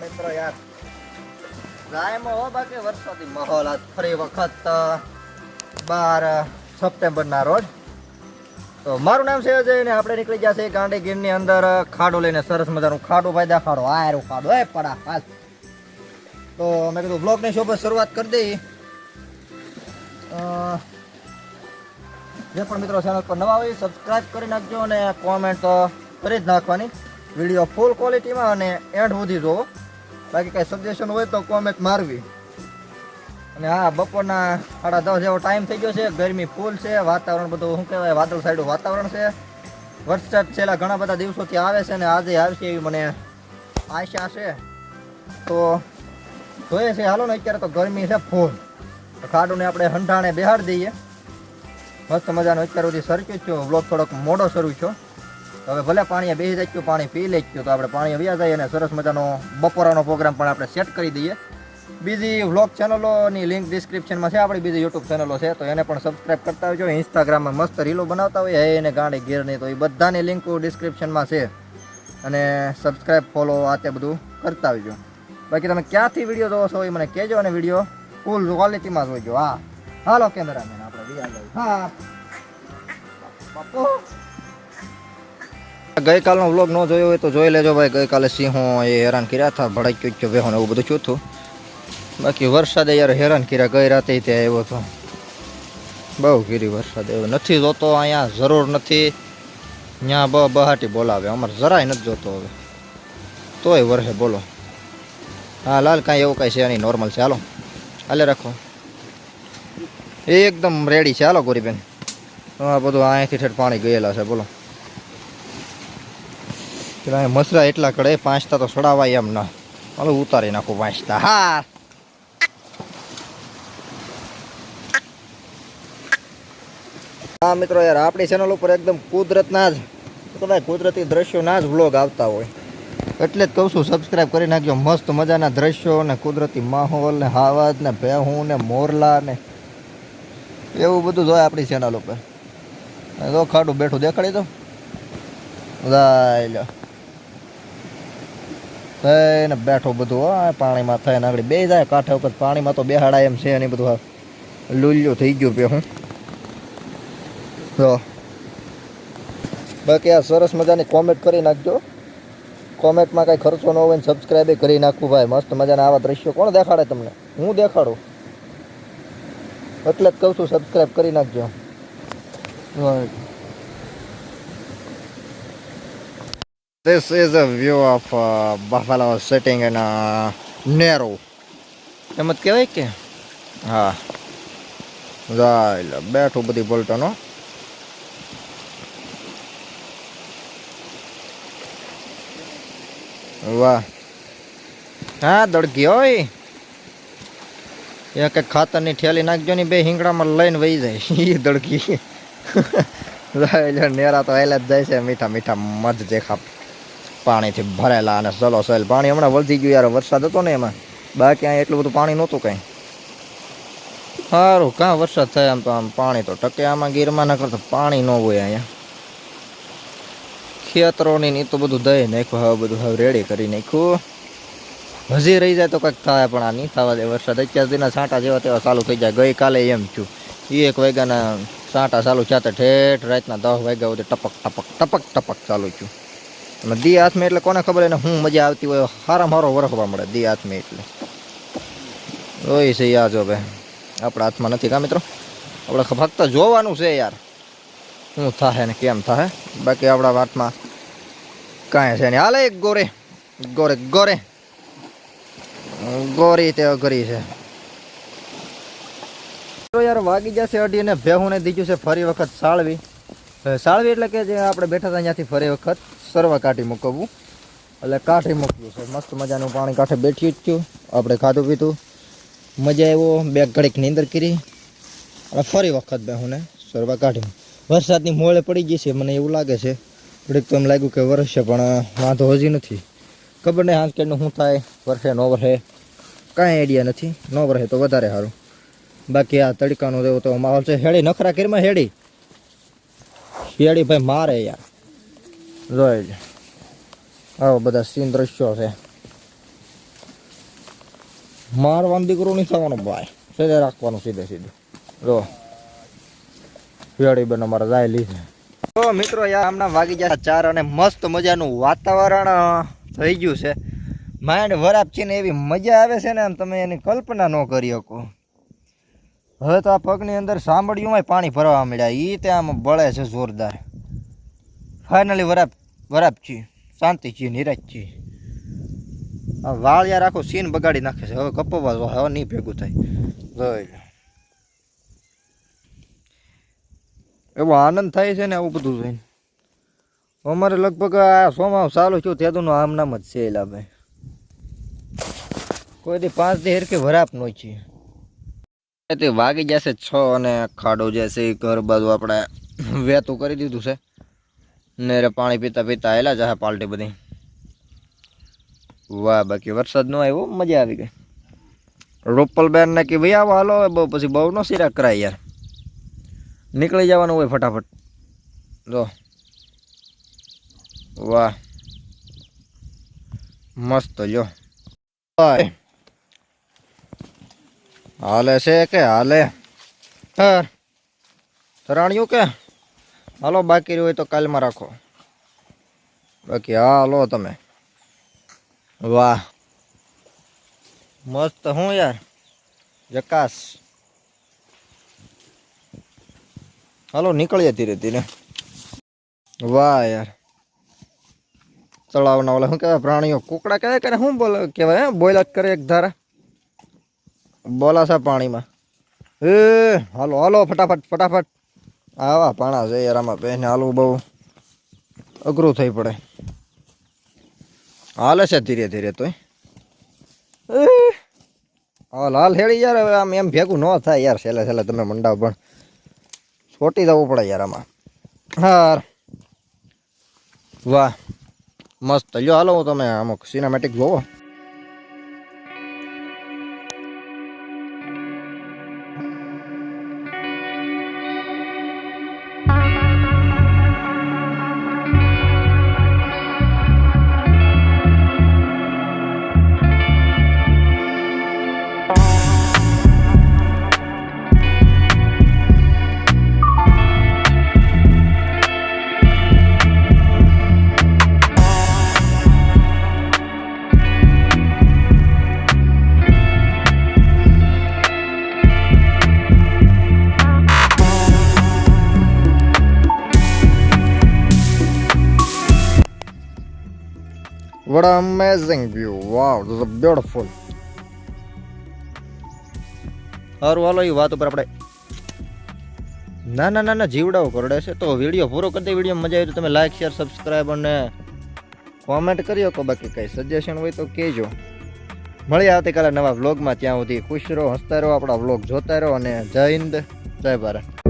મિત્રો યાર ગાયમાં હો બાકી વરસાદી માહોલ આજ ફરી વખત 12 સપ્ટેમ્બરના રોજ. તો મારું નામ છે અજય ને આપણે નીકળી ગયા છે ગાંધીગીરની અંદર ખાડો લઈને. સરસ મજાનું ખાડું ભાઈ દેખાડો. આ એરું ખાડો એ પડા હાલ. તો મેં કીધું બ્લોગની શોભે શરૂઆત કરી દઈ. જે પણ મિત્રો ચેનલ પર નવા હોય સબસ્ક્રાઈબ કરી નાખજો અને કોમેન્ટ કરી જ નાખવાની. વિડીયો ફૂલ ક્વોલિટીમાં અને એન્ડ સુધી જોવો. બાકી કંઈ સજેશન હોય તો કોમેન્ટ મારવી. અને હા, બપોરના 10:30 જેવો ટાઈમ થઈ ગયો છે. ગરમી ફૂલ છે. વાતાવરણ બધું શું કહેવાય, વાદળ સાઈડનું વાતાવરણ છે. વરસાદ છેલ્લા ઘણા બધા દિવસોથી આવે છે અને આજે આવશે એવી મને આશા છે. તો જોઈએ છે. હાલો ને, અત્યારે તો ગરમી છે ફૂલ. તો ખાડુને આપણે હંઠાણે બેહાડી દઈએ. મસ્ત મજાનો અત્યાર સુધી સરક્યું છું. વ્લોગ થોડોક મોડો શરૂ છો. હવે ભલે પાણી બેસી જાય, પાણી પી લે તો આપણે પાણી વ્યા જાય અને સરસ મજાનો બપોરાનો પ્રોગ્રામ પણ આપણે સેટ કરી દઈએ. બીજી વ્લોગ ચેનલોની લિંક ડિસ્ક્રિપ્શનમાં છે. આપણી બીજી યુટ્યુબ ચેનલો છે તો એને પણ સબસ્ક્રાઈબ કરતા આવજો. ઇન્સ્ટાગ્રામમાં મસ્ત રીલો બનાવતા હોય એને ગાંડી ગીરની, તો એ બધાની લિંક ડિસ્ક્રિપ્શનમાં છે. અને સબસ્ક્રાઈબ ફોલો આ તે બધું કરતા આવજો. બાકી તમે ક્યાંથી વિડીયો જોવો છો એ મને કહેજો અને વિડીયો ફૂલ ક્વોલિટીમાં જોઈજો. હા હાલો કેમેરામેન આપણે વ્યા જાય. હા બાપુ, ગઈકાલનો વ્લોગ ન જોયો હોય તો જોઈ લેજો ભાઈ. ગઈકાલે સિંહો એ હેરાન કર્યા હતા, ભડક્યું બેહો ને એવું બધું છું હતું. બાકી વરસાદે યાર હેરાન કર્યા. ગઈ રાતે ત્યાં આવ્યો હતો, બહુ ઘીરી વરસાદ આવ્યો. નથી જોતો અહીંયા, જરૂર નથી. ત્યાં બહાટી બોલાવે, અમારે જરાય નથી જોતો હવે. તોય વરસે બોલો. હા લાલ, કાંઈ એવું કાંઈ છે નહીં, નોર્મલ છે. હાલો હાલે રાખો, એકદમ રેડી છે. હાલો ગોરીબેન, હા બધું અહીંથી ઠેઠ પાણી ગયેલા છે. બોલો, મસરા એટલા કડે 5 તો સડાવાય એમ ના. હવે ઉતારી નાખું 5. હા હા મિત્રો યાર, આપણી ચેનલ ઉપર એકદમ કુદરતના જ કુદરતી દ્રશ્યોના જ વ્લોગ આવતા હોય એટલે જ કહું છું સબસ્ક્રાઈબ કરી નાખજો. મસ્ત મજાના દ્રશ્યો ને કુદરતી માહોલ ને હાવજ ને ભેહું ને મોરલા ને એવું બધું જોઈએ આપણી ચેનલ ઉપર. તો ખાડું બેઠું દેખાડી દો. થઈને બેઠો બધું પાણીમાં થઈને આગળ બે જાય કાંઠે ઉપર. પાણીમાં તો બેહાડાય એમ છે ને બધું લૂલ્યું થઈ ગયું પે. હું તો બાકી આ સરસ મજાની કોમેન્ટ કરી નાખજો. કોમેન્ટમાં કાંઈ ખર્ચો ન હોય ને સબસ્ક્રાઈબ કરી નાખવું ભાઈ. મસ્ત મજાના આવા દ્રશ્યો કોણ દેખાડે તમને? હું દેખાડું એટલે જ કહું છું સબસ્ક્રાઈબ કરી નાખજો. This is a view of buffalo sitting in a narrow. એમ જ કહેવાય કે હા, જાય બેઠું બધી બોલટનો. વાહ, હા દડકી હોય એ કંઈક ખાતરની ઠેલી નાખજો ને 2 હિંગડામાં લઈને વહી જાય એ દડકી. નેરા તો હેલા જ જાય છે. મીઠા મીઠા મધ દેખા પાણીથી ભરેલા અને સલોસલ પાણી. હમણાં વધી ગયું યાર, વરસાદ હતો ને એમાં. બાકી અહીંયા એટલું બધું પાણી નહોતું કાંઈ. સારું કાં વરસાદ થાય આમ તો આમ પાણી તો ટકે આમાં ગીરમાં ના કરતો પાણી ન હોય અહીંયા. ખેતરોની ની તો બધું દઈ નાખ્યું, હવે બધું હવે રેડી કરી નાખ્યું. હજી રહી જાય તો કંઈક થાય પણ આ નહીં થવા દે વરસાદ. અત્યાર દિના છાંટા જેવા તેવા ચાલુ થઈ જાય. ગઈકાલે એમ થયું, 1 વાગ્યાના છાંટા ચાલુ થયા ઠેઠ રાતના 10 વાગ્યા સુધી ટપક ટપક ટપક ટપક ચાલુ થયું. અને દી હાથમાં એટલે કોને ખબર એને હું મજા આવતી હોય. સારામાં સારો વરખવા મળે દી હાથમાં એટલે. હોય છે યાર, જો ભાઈ આપણા હાથમાં નથી કા મિત્રો. આપણે ફક્ત જોવાનું છે યાર શું થાય ને કેમ થાય. બાકી આપણા હાથમાં કાંઈ છે નહીં. હાલે એક ગોરે ગોરે ગોરે ગોરી તે અઘરી છે યાર. વાગી જશે 2:30 ને ભેહુંને દીધું છે ફરી વખત સાળવી. સાળવી એટલે કે જે આપણે બેઠા હતા ત્યાંથી ફરી વખત સરવા કાઢી મૂકવું. એટલે કાઢી મૂક્યું છે. મસ્ત મજાનું પાણી કાંઠે બેઠ્યું જ છું. આપણે ખાધું પીધું, મજા આવ્યો. 2 ઘડીક નીંદર કરી અને ફરી વખત બેહુંને સરવા કાઢી. વરસાદની મોળે પડી ગઈ છે મને એવું લાગે છે. થોડીક તો એમ લાગ્યું કે વરસશે પણ વાંધો હજી નથી. ખબર નહીં હાંસકેડનું શું થાય, વરસે ન વરસે કાંઈ આઈડિયા નથી. ન વરસે તો વધારે સારું. બાકી આ તડકાનો જેવો તો માહોલ છે. હેડી નખરા કરીમાં હેડી ભાઈ મારે યાર. જોઈ આવો બધા સીન દ્રશ્યો છે. મારવાનું દીકરું નહીં થવાનું ભાઈ, સીધે રાખવાનું સીધે સીધું. જો હેડી બને મારે જાય લીધે. તો મિત્રો યાર હમણાં વાગી જાય 4 અને મસ્ત મજાનું વાતાવરણ થઈ ગયું છે. માઇન્ડ વરાપ છે ને એવી મજા આવે છે ને આમ તમે એની કલ્પના ન કરી શકો. હવે તો આ પગની અંદર સાંભળ્યુંમાં પાણી ભરવા મળ્યા. એ ત્યાં બળે છે જોરદાર. ફાઇનલી વરાપ છે, શાંતિ છે, નિરાજ છે. આ વાળ યાર આખો સીન બગાડી નાખે છે. હવે કપવા હવે નહીં ભેગું થાય. જોઈ એવો આનંદ થાય છે ને આવું બધું જોઈને. અમારે લગભગ આ સોમાં ચાલુ થયું તેનું આમ નામ જ છે એલા ભાઈ. કોઈ દી 5 દી હેરકે વરાપ નો છે. તે વાગી જશે 6 અને ખાડો જશે ઘર બાજુ આપણે વેતું કરી દીધું છે ને રે પાણી પીતા પીતા આવેલા જશે પાલટી બધી. વાહ બાકી વરસાદ નો આવ્યો, મજા આવી ગઈ. રૂપલબેન ને કે ભાઈ આવો હાલો બહુ પછી બહુ નો સિરા કરાય યાર, નીકળી જવાનું હોય ફટાફટ. જો વાહ મસ્ત જો હાલે છે કે હાલે તરાણ્યું કે હાલો બાકી હોય તો કાલમાં રાખો. બાકી હાલો તમે. વાહ મસ્ત હું યાર જકાસ. હાલો નીકળીએ ધીરે ધીરે. વાહ યાર તળાવના ઓલા શું કહેવાય પ્રાણીઓ કુકડા કહેવાય કે શું બોલે કહેવાય બોયલા કરે એક ધારા બોલાસા પાણીમાં. હાલો હાલો ફટાફટ ફટાફટ. આવા પાણા છે યાર આમાં પહેને હાલવું બહુ અઘરું થઈ પડે. હાલે છે ધીરે ધીરે તોય. હાલ હાલ હેડી યાર હવે આમ એમ ભેગું ન થાય યાર. છેલ્લે છેલ્લે તમે મંડાવ પણ છોટી જવું પડે યાર આમાં. હા વાહ મસ્ત. લ્યો હાલો હું તમે અમુક સિનેમેટિક જોવો. What an amazing view. Wow, this is beautiful. હારું હાલો એ વાત ઉપર આપણે નાના જીવડાઓ કરડે છે. તો વિડીયો પૂરો કરી દે. વિડીયો મજા આવી તો તમે લાઈક શેર સબસ્ક્રાઈબ અને કોમેન્ટ કરી શકો. બાકી કંઈ સજેશન હોય તો કહેજો. મળીએ આવતીકાલે નવા વ્લોગમાં. ત્યાં સુધી ખુશ રહો, હસતા રહો, આપણા વ્લોગ જોતા રહો અને જય હિન્દ જય ભારત.